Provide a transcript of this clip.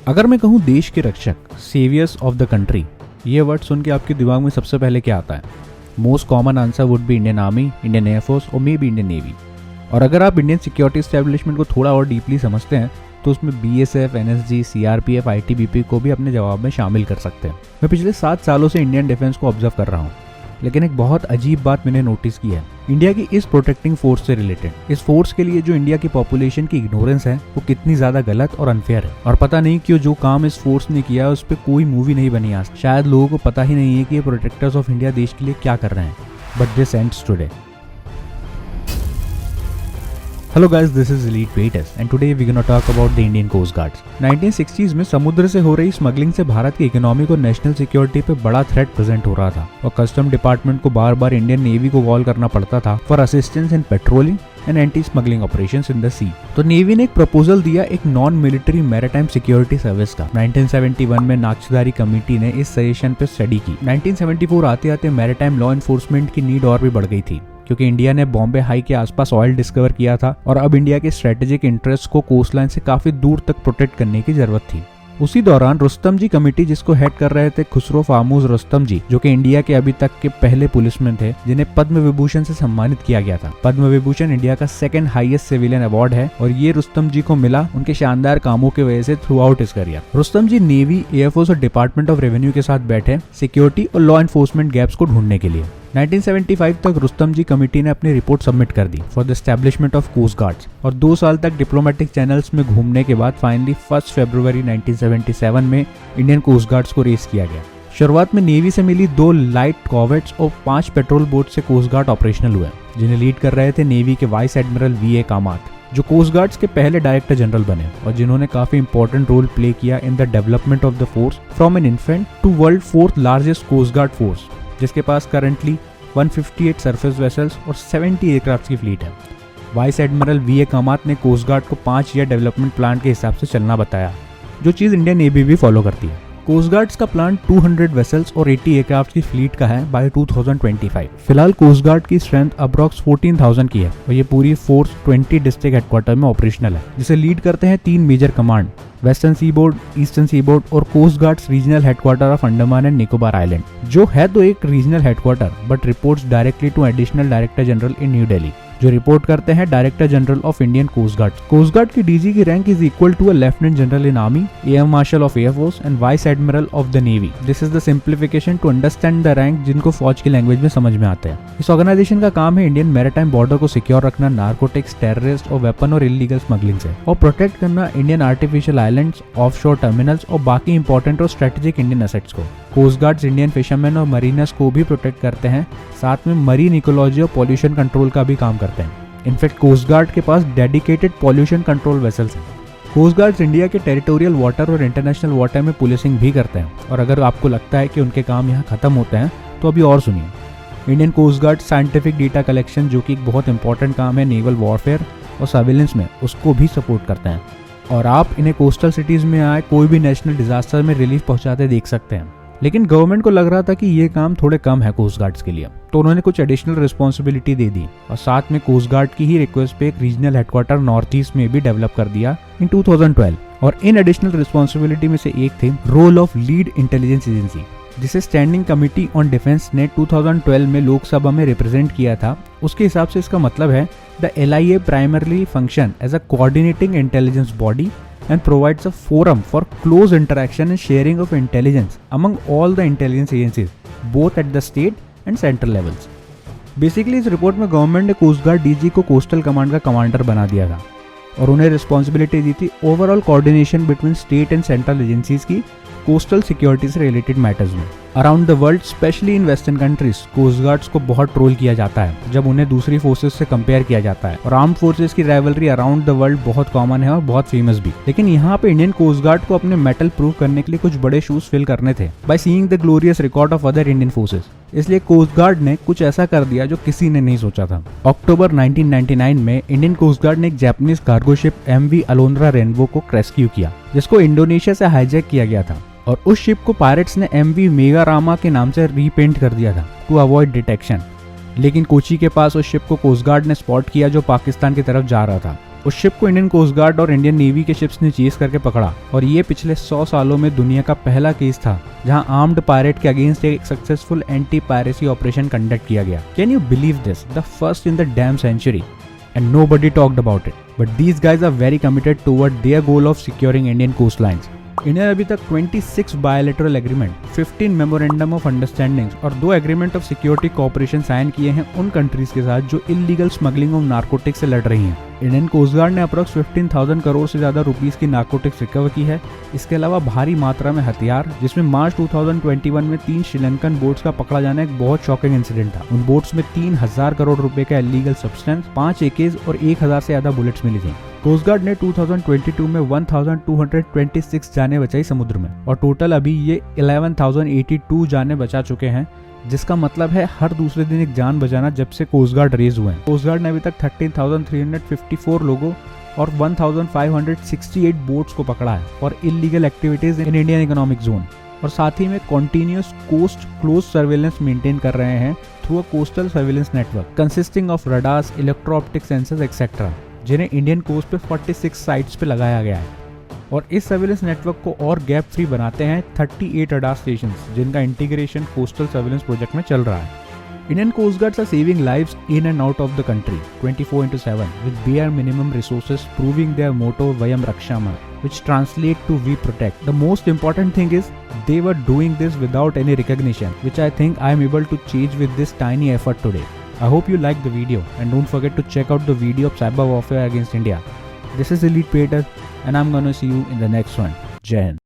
अगर मैं कहूँ देश के रक्षक, सेवियर्स ऑफ द कंट्री, ये वर्ड सुन के आपके दिमाग में सबसे पहले क्या आता है? Most common answer would be Indian army, Indian air force और मे बी इंडियन नेवी। और अगर आप इंडियन सिक्योरिटी एस्टेब्लिशमेंट को थोड़ा और डीपली समझते हैं तो उसमें बीएसएफ, एनएसजी, सीआरपीएफ, आईटीबीपी को भी अपने जवाब में शामिल कर सकते हैं। मैं पिछले 7 सालों से इंडियन डिफेंस को ऑब्जर्व कर रहा हूँ, लेकिन एक बहुत अजीब बात मैंने नोटिस की है इंडिया की इस प्रोटेक्टिंग फोर्स से रिलेटेड। इस फोर्स के लिए जो इंडिया की पॉपुलेशन की इग्नोरेंस है वो कितनी ज्यादा गलत और अनफेयर है। और पता नहीं क्यों जो काम इस फोर्स ने किया उस पर कोई मूवी नहीं बनी आज। शायद लोगों को पता ही नहीं है कि ये प्रोटेक्टर्स ऑफ इंडिया देश के लिए क्या कर रहे हैं। But this ends today. Hello guys, this is Elite Waiters and today we're gonna talk about the Indian Coast Guards। 1960s में समुद्र से हो रही स्मगलिंग से भारत की इकोनॉमिक और नेशनल सिक्योरिटी पे बड़ा थ्रेट प्रेजेंट हो रहा था और कस्टम डिपार्टमेंट को बार बार इंडियन नेवी को कॉल करना पड़ता था for assistance in patrolling and anti smuggling operations in the sea. तो नेवी ने एक प्रपोजल दिया एक non military maritime security service का। 1971 में नाक्षदारी कमेटी ने इस सजेशन पे स्टडी की। 1974 आते आते मैरीटाइम लॉ एनफोर्समेंट की नीड और भी बढ़ गई थी क्योंकि इंडिया ने बॉम्बे हाई के आसपास ऑयल डिस्कवर किया था और अब इंडिया के स्ट्रेटेजिक इंटरेस्ट को कोस्टलाइन से काफी दूर तक प्रोटेक्ट करने की जरूरत थी। उसी दौरान रुस्तम जी कमेटी, जिसको हेड कर रहे थे खुसरो फामूज रुस्तम जी, जो कि इंडिया के अभी तक के पहले पुलिसमैन थे जिन्हें पद्म विभूषण से सम्मानित किया गया था। पद्म विभूषण इंडिया का सेकंड हाईएस्ट सिविलियन अवार्ड है और ये रुस्तम जी को मिला उनके शानदार कामों की वजह से throughout his career. Rustam ji navy, air force और डिपार्टमेंट ऑफ रेवेन्यू के साथ बैठे सिक्योरिटी और लॉ एनफोर्समेंट गैप्स को ढूंढने के लिए। 1975 तक रुस्तम जी कमेटी ने अपनी रिपोर्ट सबमिट कर दी for the establishment of coast guards और 2 साल तक डिप्लोमेटिक चैनल्स में घूमने के बाद फाइनली 1 फरवरी 1977 में इंडियन कोस्ट गार्ड्स को रेस किया गया। शुरुआत में नेवी से मिली 2 लाइट कॉर्वेट्स और 5 पेट्रोल बोट से कोस्ट गार्ड ऑपरेशनल हुए, जिन्हें लीड कर रहे थे नेवी के vice admiral V A Kamat, जो कोस्ट गार्ड्स के पहले डायरेक्टर जनरल बने और जिन्होंने काफी इंपॉर्टेंट रोल प्ले किया in the development of the force from an infant to world 4th largest coast guard force, जिसके पास करंटली 158 सरफेस वेसल्स और 70 एयरक्राफ्ट की फ्लीट है। Vice admiral V A Kamat ने कोस्ट गार्ड को 5 ईयर डेवलपमेंट प्लान के हिसाब से चलना बताया, जो चीज इंडियन नेवी भी फॉलो करती है। कोस्ट गार्ड्स का प्लान 200 वेसल्स और 80 एयरक्राफ्ट की फ्लीट का है बाय 2025। फिलहाल कोस्ट गार्ड की स्ट्रेंथ अप्रॉक्स 14,000 की है और ये पूरी फोर्स 20 डिस्ट्रिक्ट हेडक्वार्टर में ऑपरेशनल है, जिसे लीड करते हैं 3 major command, western seaboard, eastern seaboard और coast guards regional headquarter of Andaman and Nicobar island, जो है तो एक regional headquarter but reports directly to additional director general in new Delhi, जो रिपोर्ट करते हैं director general of Indian coast guard. Coast guard की DG की rank is equal to a lieutenant general in army, air marshal of air force and vice admiral of the navy. This is the simplification to understand the rank जिनको फौज की language में समझ में आते हैं। इस ऑर्गेनाइजेशन का काम है इंडियन मैरीटाइम बॉर्डर को सिक्योर रखना नार्कोटिक्स, टेररिस्ट और वेपन और इलीगल स्मगलिंग से, और प्रोटेक्ट करना Indian artificial islands, offshore terminals और बाकी इंपॉर्टेंट और स्ट्रेटेजिक इंडियन एसेट्स को। कोस्ट गार्ड्स इंडियन फिशरमैन और मरीनर्स को भी प्रोटेक्ट करते हैं, साथ में मरीन इकोलॉजी और पॉल्यूशन कंट्रोल का भी काम करते हैं। इनफैक्ट कोस्ट गार्ड के पास डेडिकेटेड पॉल्यूशन कंट्रोल वेसल्स हैं। कोस्ट गार्ड्स इंडिया के टेरिटोरियल वाटर और इंटरनेशनल वाटर में पुलिसिंग भी करते हैं और अगर आपको लगता है कि उनके काम यहाँ खत्म होते हैं तो अभी और सुनिए। Indian coast guard scientific data collection, जो कि एक बहुत इंपॉर्टेंट काम है नेवल वॉरफेयर और सर्विलेंस में, उसको भी सपोर्ट करते हैं और आप इन्हें कोस्टल सिटीज में आए कोई भी नेशनल डिजास्टर में रिलीफ पहुंचाते देख सकते हैं। लेकिन गवर्नमेंट को लग रहा था कि ये काम थोड़े कम है कोस्ट गार्ड्स के लिए, तो उन्होंने कुछ एडिशनल रिस्पॉन्सिबिलिटी दे दी और साथ में कोस्ट गार्ड की ही रिक्वेस्ट पे एक रीजनल हेडक्वार्टर नॉर्थ ईस्ट में भी डेवलप कर दिया इन 2012। और इन एडिशनल रिस्पॉन्सिबिलिटी में से एक थी role of lead intelligence agency, जिसे स्टैंडिंग कमेटी ऑन डिफेंस ने 2012 में लोकसभा में रिप्रेजेंट किया था। उसके हिसाब से इसका मतलब है the LIA primarily function as a coordinating intelligence body and provides a forum for close interaction and sharing of intelligence among all the intelligence agencies, both at the state and central levels. Basically इस report में government ने coast guard DG को coastal command का commander बना दिया था और उन्हें रिस्पॉन्सिबिलिटी दी थी overall coordination between state and central agencies की कोस्टल सिक्योरिटी से रिलेटेड मैटर्स में। Around the world, specially in western countries, coast guards को बहुत ट्रोल किया जाता है जब उन्हें दूसरी फोर्सेस से कंपेयर किया जाता है और आर्म्ड फोर्सेस की राइवलरी अराउंड द वर्ल्ड बहुत कॉमन है और बहुत फेमस भी। लेकिन यहाँ पे इंडियन कोस्ट गार्ड को अपने मेटल प्रूव करने के लिए कुछ बड़े शूज फिल करने थे by seeing the glorious record of other Indian forces. इसलिए कोस्ट गार्ड ने कुछ ऐसा कर दिया जो किसी ने नहीं सोचा था। अक्टूबर 1999 में इंडियन कोस्ट गार्ड ने एक Japanese cargo ship MV Alondra Rainbow को रेस्क्यू किया, जिसको इंडोनेशिया से हाईजैक किया गया था और उस शिप को पायरेट्स ने MV मेगारामा के नाम से रीपेंट कर दिया था टू अवॉइड डिटेक्शन। लेकिन कोची के पास उस शिप को कोस्ट गार्ड ने स्पॉट किया जो पाकिस्तान की तरफ जा रहा था उस शिप को इंडियन कोस्ट गार्ड और इंडियन नेवी के शिप्स ने चेस करके पकड़ा और ये पिछले 100 सालों में दुनिया का पहला केस था जहां आर्म्ड पायरेट के अगेंस्ट एक successful anti piracy operation conduct किया गया। Can you believe this? The first in the damn century and nobody talked about it. But these guys are very committed toward their goal of securing Indian coastlines. India ने अभी तक 26 bilateral agreement, 15 memorandum of understandings और 2 agreement of security cooperation sign किए हैं उन countries के साथ जो इलीगल स्मगलिंग ऑफ नार्कोटिक्स से लड़ रही हैं। इंडियन कोस्ट गार्ड ने अप्रॉक्स 15,000 करोड़ से ज्यादा रुपीस की नार्कोटिक्स रिकवर की है। इसके अलावा भारी मात्रा में हथियार, जिसमें मार्च 2021 में 3 श्रीलंकन बोट्स का पकड़ा जाना एक बहुत शॉकिंग इंसिडेंट था। उन बोट्स में 3,000 करोड़ रुपए का इलीगल सब्सटेंस, 5 AKs और 1,000 से ज्यादा बुलेट्स मिली थी। कोस्ट गार्ड ने 2022 में 1226 जानें बचाई समुद्र में और टोटल अभी ये 11,082 जानें बचा चुके हैं, जिसका मतलब है हर दूसरे दिन एक जान बचाना जब से कोस्ट गार्ड रेज हुए हैं। कोस्ट गार्ड ने अभी तक 13,354 लोगों और 1,568 बोट्स को पकड़ा है और illegal activities in Indian economic zone, और साथ ही में continuous coast close surveillance maintain कर रहे हैं through a coastal surveillance network consisting of radars, electro optic sensors etcetera, जिन्हें इंडियन कोस्ट पे 46 साइट्स पे लगाया गया है। और इस सर्वेलेंस नेटवर्क को और गैप फ्री बनाते हैं 38 रडार स्टेशंस, जिनका इंटीग्रेशन कोस्टल सर्वेलेंस प्रोजेक्ट में चल रहा है। Indian coast guards are saving lives in and out of the country 24/7 with bare minimum resources, proving their motto Vayam Rakshama, which translate to we protect. The most important thing is they were doing this without any recognition, which I think I am able to change with this tiny effort today. I hope you liked the video and don't forget to check out the video of cyber warfare against India. This is Elite Peter and I'm gonna see you in the next one. Jai Hind.